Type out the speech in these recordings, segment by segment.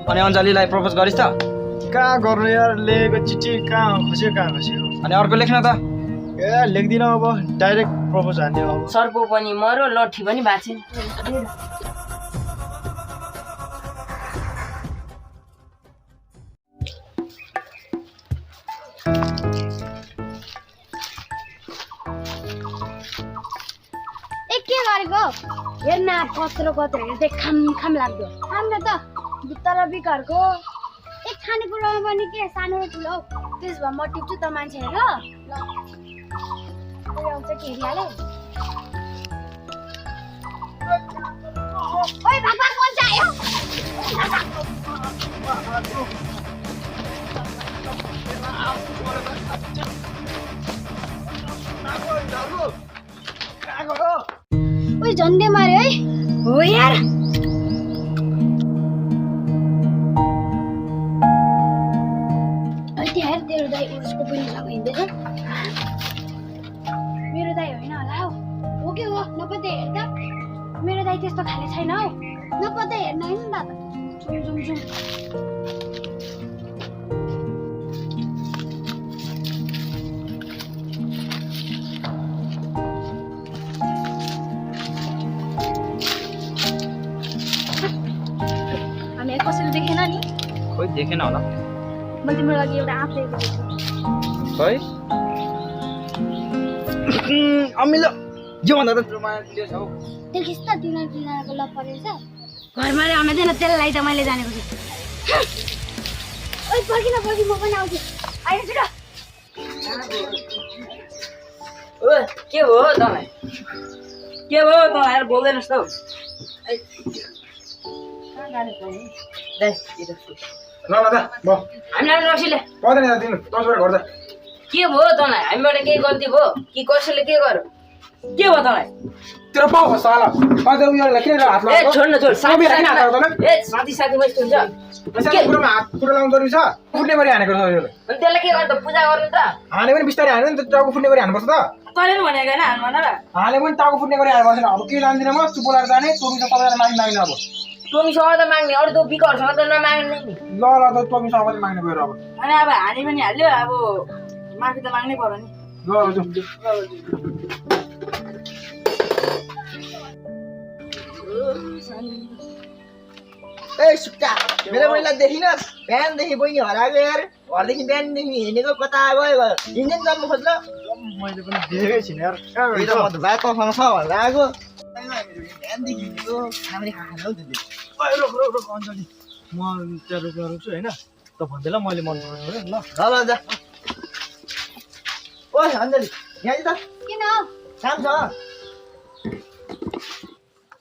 अनि अञ्जलीलाई प्रपोज गरिस् त? कहाँ गर्नु यार, लेखेको चिठी कहाँ खस्यो अनि अर्को लेख्न त? ए लेख्दिन अब, डाइरेक्ट प्रपोज हान्ने अब। सर्पो पनि मरो, लट्ठी पनि भाँचिन। के गरेको हेर्न कत्रो हेर्दै खाम लाग्यो। खाम त भित्र बिकरको एक खानेकुरामा पनि के सानो र ठुलो त्यस भए म टिप्छु त मान्छे हेर। ल आउँछ के हेरिहाले। ओइ भगवान कोन चाहियो? ओइ झन्डे मार्यो है। हो यार हेर तेरो दाइ उसको पनि लगाइँदैछ। मेरो दाइ होइन होला हौ। हो के हो नपत्ते हेर त। मेरो दाइ त्यस्तो खाले छैन हौ। नपत्ते हेर्न होइन नि दादा। जुम हामी कसैले देखेन नि? खोइ देखेन होला। मैले तिम्रो लागि एउटा आँप ल्याएको छु। खोइ अमिलो यो भन्दा त माया दिएछ हौ। देखिस् त तिनीहरूको लप परेछ। घरमा ल्याउँदैन त्यसलाई त मैले जानेको छु। ओइ पर्खिन म पनि आउँछु। आइज छिटो। ओ के हो तँलाई? के हो तँलाई यार बोल्दैनस् त हौ। कहाँ जाने पनि? दे इधर ल ल दा म हामीलाई नसिले पर्दैन यार दिनु 10 बजे गर्दा। के भयो तँलाई? हामीबाट केही गल्ती भयो कि कसैले के गर्यो? के भयो तँलाई? तेरो पाउ साला अझ उयोलाई किन हात ए छोड्न छोड। साथी किन हात लगाउँछ ल? ए साथी यस्तो हुन्छ। पैसा कुरोमा हात खुट्टा लाउनु जरुरी छ। फुट्ने गरी हानेको छ यो। अनि त्यसलाई के गर्नु त? पूजा गर्नु त? हाने पनि बिस्तारै हान्यो नि त, टाउको फुट्ने गरी हान्नुपर्छ त। तैँले नि भनेको होइन हान भनेर। हाने पनि टाउको फुट्ने गरी हान्नुपर्छ। अब के जान्दिन म, चुप बोलाएर जाने, टोपी त सबैजना माग्दैन अब। टोमीसँग त माग्ने, अरू त बिकहरूसँग त नमाग्ने नि। ल ल त टोपीसँग पनि माग्ने गएर अब। अनि अब हानि पनि हाल्यो, अब माफी त माग्नै पर्यो नि। ल ए सुक्का मेरो महिला देखिनस्? बिहानदेखि बहिनी हराएको यार। घरदेखि बिहानदेखि हिँडेको कता गयो? हिँड्दैन जम्मू खोज्न। मैले पनि देखेकै छैन यार। म त बाटोसँग छ भनेर आएको। बिहानदेखि हिँडेको खाना पनि खाएको हौ त्यसले। रोक अञ्जली, म तेरो छु होइन त भन्दै ल, मैले मन पराएको ल। ल जा। ओइ अञ्जली यहाँ त किन हौ? काम छ।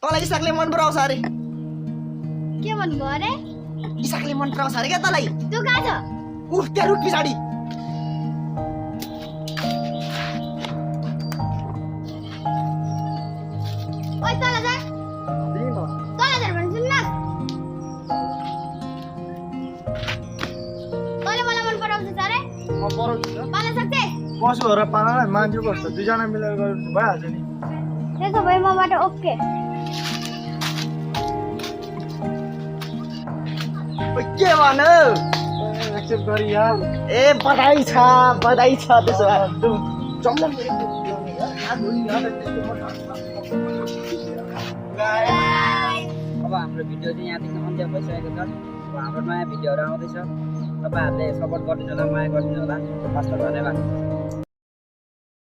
तँलाई इसाकले मन पराउँछ अरे। के भन्नु अरे? इसाकले मन पराउँछ अरे क्या तँलाई। तँ कहाँ छ? त्यहाँ रुख पछाडि। ओइ तल जा। तल जा भने सुन्न। तँले मलाई मन पराउँछ अरे? म पराउँछु त। पाल्न सक्छे? कसो हो र पालालाई मान्छे कस्तो दुईजना मिलेर गरेर भइहाल्छ नि। त्यसो भए मबाट ओके। के भन्नु? एक्सेप्ट गरी यार। ए बधाई छ त्यसो भए। जम्मा अब हाम्रो भिडियो चाहिँ यहाँदेखि अन्त्य भइसकेको छ। अब हाम्रो नयाँ भिडियोहरू आउँदैछ। तपाईँहरूले सपोर्ट गरिदिनु होला, माया गरिदिनु होला। हस्त धन्यवाद।